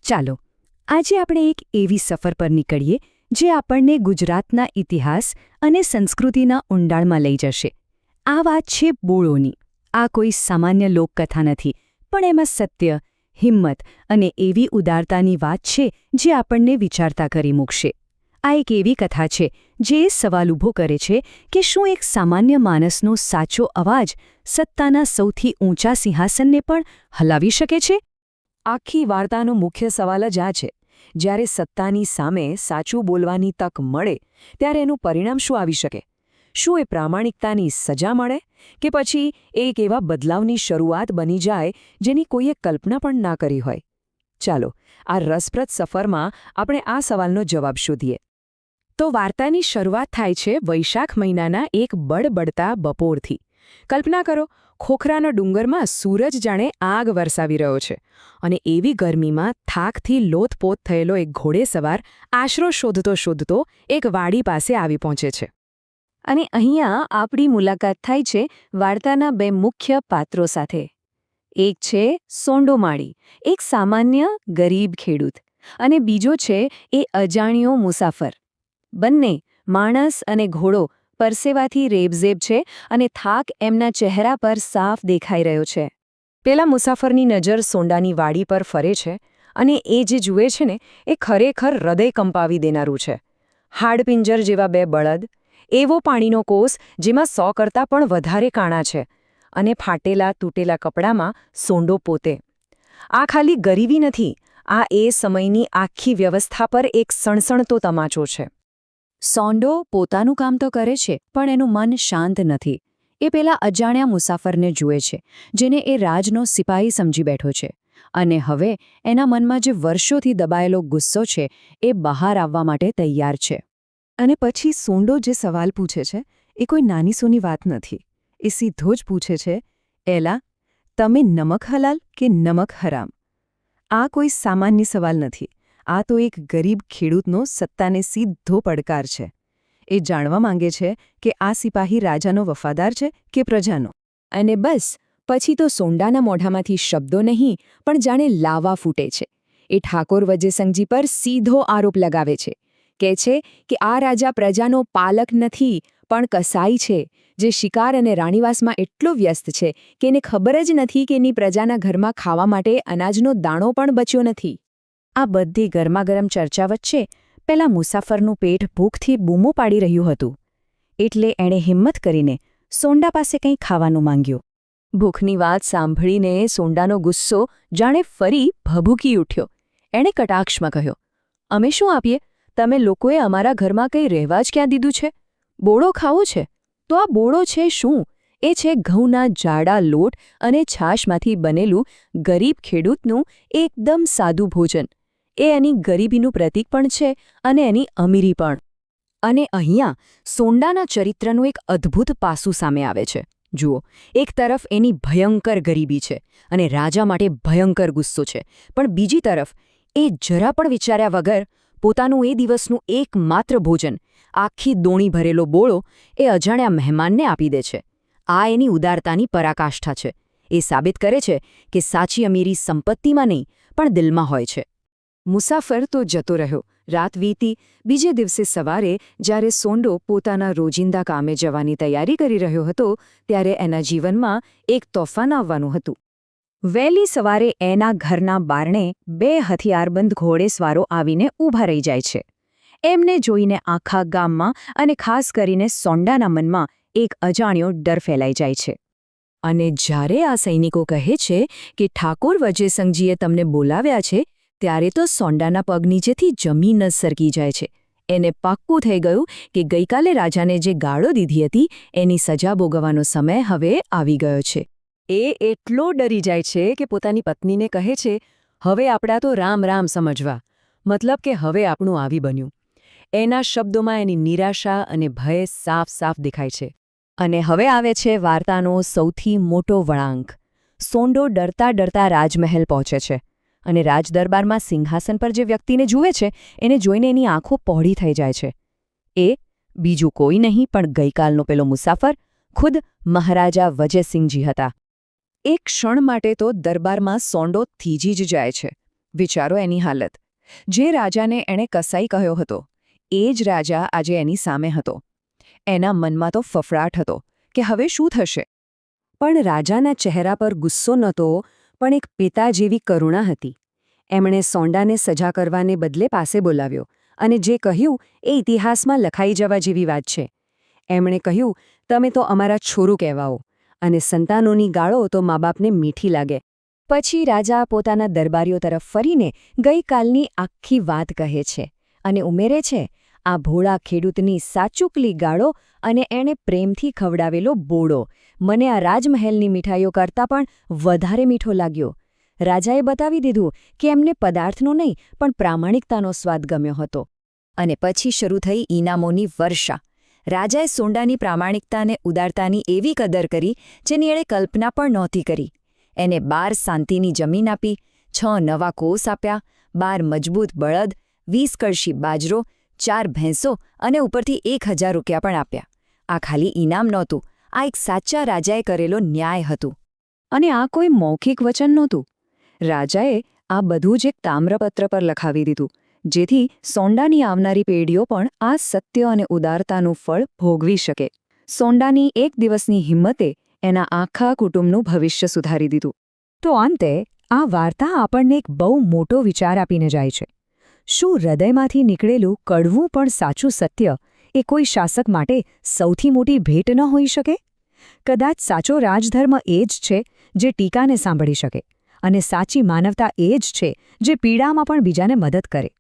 ચાલો આજે આપણે એક એવી સફર પર નીકળીએ જે આપણને ગુજરાતના ઇતિહાસ અને સંસ્કૃતિના ઊંડાણમાં લઈ જશે. આ વાત છે બોળોની. આ કોઈ સામાન્ય લોકકથા નથી, પણ એમાં સત્ય, હિંમત અને એવી ઉદારતાની વાત છે જે આપણને વિચારતા કરી મૂકશે. આ એક એવી કથા છે જે એ સવાલ ઊભો કરે છે કે શું એક સામાન્ય માણસનો સાચો અવાજ સત્તાના સૌથી ઊંચા સિંહાસનને પણ હલાવી શકે છે? આખી વાર્તાનો મુખ્ય સવાલ જ આ છે. જ્યારે સત્તાની સામે સાચું બોલવાની તક મળે ત્યારે એનું પરિણામ શું આવી શકે? શું એ પ્રામાણિકતાની સજા મળે કે પછી એક એવા બદલાવની શરૂઆત બની જાય જેની કોઈએ કલ્પના પણ ના કરી હોય? ચાલો આ રસપ્રદ સફરમાં આપણે આ સવાલનો જવાબ શોધીએ. તો વાર્તાની શરૂઆત થાય છે વૈશાખ મહિનાના એક બળબડતા બપોરથી. કલ્પના કરો, ખોખરાના ડુંગરમાં સૂરજ જાણે આગ વરસાવી રહ્યો છે અને એવી ગરમીમાં થાકથી લોથપોથ થયેલો એક ઘોડેસવાર આશરો શોધતો શોધતો એક વાડી પાસે આવી પહોંચે છે. અને અહીંયા આપણી મુલાકાત થાય છે વાર્તાના બે મુખ્ય પાત્રો સાથે. એક છે સોંડો માળી, એક સામાન્ય ગરીબ ખેડૂત, અને બીજો છે એ અજાણ્યો મુસાફર. બંને, માણસ અને ઘોડો, પરસેવાથી રેબઝેબ છે અને થાક એમના ચહેરા પર સાફ દેખાઈ રહ્યો છે. પેલા મુસાફરની નજર સોંડાની વાડી પર ફરે છે અને એ જે જુએ છે ને એ ખરેખર હૃદય કંપાવી દેનારું છે. હાડપિંજર જેવા બે બળદ, એવો પાણીનો કોસ જેમાં 100 કરતાં પણ વધારે કાણા છે, અને ફાટેલા તૂટેલા કપડામાં સોંડો પોતે. આ ખાલી ગરીબી નથી, આ એ સમયની આખી વ્યવસ્થા પર એક સણસણતો તમાચો છે. સોંડો પોતાનું કામ તો કરે છે, પણ એનું મન શાંત નથી. એ પેલા અજાણ્યા મુસાફરને જુએ છે, જેને એ રાજનો સિપાહી સમજી બેઠો છે, અને હવે એના મનમાં જે વર્ષોથી દબાયેલો ગુસ્સો છે એ બહાર આવવા માટે તૈયાર છે. અને પછી સોંડો જે સવાલ પૂછે છે એ કોઈ નાની સૂની વાત નથી. એ સીધો જ પૂછે છે, એલા, તમે નમક હલાલ કે નમક હરામ? આ કોઈ સામાન્ય સવાલ નથી. આ તો એક ગરીબ ખેડૂતનો સત્તાને સીધો પડકાર છે. એ જાણવા માંગે છે કે આ સિપાહી રાજાનો વફાદાર છે કે પ્રજાનો. અને બસ પછી તો સોંડાના મોઢામાંથી શબ્દો નહીં પણ જાણે લાવા ફૂટે છે. એ ઠાકોર વજેસંગજી પર સીધો આરોપ લગાવે છે. કહે છે કે આ રાજા પ્રજાનો પાલક નથી પણ કસાઈ છે, જે શિકાર અને રાણીવાસમાં એટલો વ્યસ્ત છે કે એને ખબર જ નથી કે એની પ્રજાના ઘરમાં ખાવા માટે અનાજનો દાણો પણ બચ્યો નથી. આ બધી ગરમાગરમ ચર્ચા વચ્ચે પેલા મુસાફરનું પેટ ભૂખથી બૂમો પાડી રહ્યું હતું. એટલે એણે હિંમત કરીને સોંડા પાસે કંઈ ખાવાનું માંગ્યું. ભૂખની વાત સાંભળીને સોંડાનો ગુસ્સો જાણે ફરી ભભૂકી ઉઠ્યો. એણે કટાક્ષમાં કહ્યો, અમે શું આપીએ? તમે લોકોએ અમારા ઘરમાં કંઈ રહેવા જ ક્યાં દીધું છે? બોળો ખાવો છે તો આ બોળો છે શું? એ છે ઘઉંના જાડા લોટ અને છાશમાંથી બનેલું ગરીબ ખેડૂતનું એકદમ સાદું ભોજન. એ એની ગરીબીનું પ્રતીક પણ છે અને એની અમીરી પણ. અને અહીંયા સોંડાના ચરિત્રનું એક અદ્ભુત પાસું સામે આવે છે. જુઓ, એક તરફ એની ભયંકર ગરીબી છે અને રાજા માટે ભયંકર ગુસ્સો છે, પણ બીજી તરફ એ જરા પણ વિચાર્યા વગર પોતાનું એ દિવસનું એકમાત્ર ભોજન, આખી દોણી ભરેલો બોળો, એ અજાણ્યા મહેમાનને આપી દે છે. આ એની ઉદારતાની પરાકાષ્ઠા છે. એ સાબિત કરે છે કે સાચી અમીરી સંપત્તિમાં નહીં પણ દિલમાં હોય છે. મુસાફર તો જતો રહ્યો. રાત વીતી. બીજે દિવસે સવારે જ્યારે સોંડો પોતાના રોજિંદા કામે જવાની તૈયારી કરી રહ્યો હતો ત્યારે એના જીવનમાં એક તોફાન આવવાનું હતું. વહેલી સવારે એના ઘરના બારણે 2 હથિયારબંધ ઘોડેસવારો આવીને ઊભા રહી જાય છે. એમને જોઈને આખા ગામમાં અને ખાસ કરીને સોંડાના મનમાં એક અજાણ્યો ડર ફેલાઈ જાય છે. અને જ્યારે આ સૈનિકો કહે છે કે ઠાકોર વજેસંગજીએ તમને બોલાવ્યા છે, ત્યારે તો સોંડાના પગ નીચેથી જમીન જ સરકી જાય છે. એને પાક્કું થઈ ગયું કે ગઈકાલે રાજાને જે ગાળો દીધી હતી એની સજા ભોગવવાનો સમય હવે આવી ગયો છે. એ એટલો ડરી જાય છે કે પોતાની પત્નીને કહે છે, હવે આપણા તો રામ રામ સમજવા, મતલબ કે હવે આપણું આવી બન્યું. એના શબ્દોમાં એની નિરાશા અને ભય સાફ સાફ દેખાય છે. અને હવે આવે છે વાર્તાનો સૌથી મોટો વળાંક. સોંડો ડરતા ડરતા રાજમહેલ પહોંચે છે અને રાજદરબારમાં સિંહાસન પર જે વ્યક્તિને જુએ છે એને જોઈને એની આંખો પહોળી થઈ જાય છે. એ બીજું કોઈ નહીં પણ ગઈકાલનો પેલો મુસાફર, ખુદ મહારાજા વજયસિંહજી હતા. એક ક્ષણ માટે તો દરબારમાં સોંડો થીજી જ જાય છે. વિચારો એની હાલત. જે રાજાને એણે કસાઈ કહ્યો હતો એ જ રાજા આજે એની સામે હતો. એના મનમાં તો ફફડાટ હતો કે હવે શું થશે. પણ રાજાના ચહેરા પર ગુસ્સો નહોતો, પણ એક પિતા જેવી કરુણા હતી. એમણે સોંડાને સજા કરવાને બદલે પાસે બોલાવ્યો અને જે કહ્યું એ ઇતિહાસમાં લખાઈ જવા જેવી વાત છે. એમણે કહ્યું, તમે તો અમારા છોરું કહેવાઓ, અને સંતાનોની ગાળો તો મા બાપને મીઠી લાગે. પછી રાજા પોતાના દરબારીઓ તરફ ફરીને ગઈકાલની આખી વાત કહે છે અને ઉમેરે છે, આ ભોળા ખેડૂતની સાચુકલી ગાળો અને એણે પ્રેમથી ખવડાવેલો બોળો મને આ રાજમહેલની મીઠાઈઓ કરતાં પણ વધારે મીઠો લાગ્યો. રાજાએ બતાવી દીધું કે એમને પદાર્થનો નહીં પણ પ્રામાણિકતાનો સ્વાદ ગમ્યો હતો. અને પછી શરૂ થઈ ઇનામોની વર્ષા. રાજાએ સોંડાની પ્રામાણિકતાને ઉદારતાની એવી કદર કરી જેની એણે કલ્પના પણ નહોતી કરી. એને 12 શાંતિની જમીન આપી, 6 નવા કોસ આપ્યા, 12 મજબૂત બળદ, 20 કળશી બાજરો, 4 ભેંસો અને ઉપરથી 1000 રૂપિયા પણ આપ્યા. આ ખાલી ઇનામ નહોતું, આ એક સાચા રાજાએ કરેલો ન્યાય હતું. અને આ કોઈ મૌખિક વચન નહોતું. રાજાએ આ બધું જ એક તામ્રપત્ર પર લખાવી દીધું, જેથી સોંડાની આવનારી પેઢીઓ પણ આ સત્ય અને ઉદારતાનું ફળ ભોગવી શકે. સોંડાની એક દિવસની હિંમતે એના આખા કુટુંબનું ભવિષ્ય સુધારી દીધું. તો અંતે આ વાર્તા આપણને એક બહુ મોટો વિચાર આપીને જાય છે. શું હૃદયમાંથી નીકળેલું કડવું પણ સાચું સત્ય એ કોઈ શાસક માટે સૌથી મોટી ભેટ ન હોઈ શકે? કદાચ સાચો રાજધર્મ એ જ છે જે ટીકાને સાંભળી શકે, અને સાચી માનવતા એ જ છે જે પીડામાં પણ બીજાને મદદ કરે.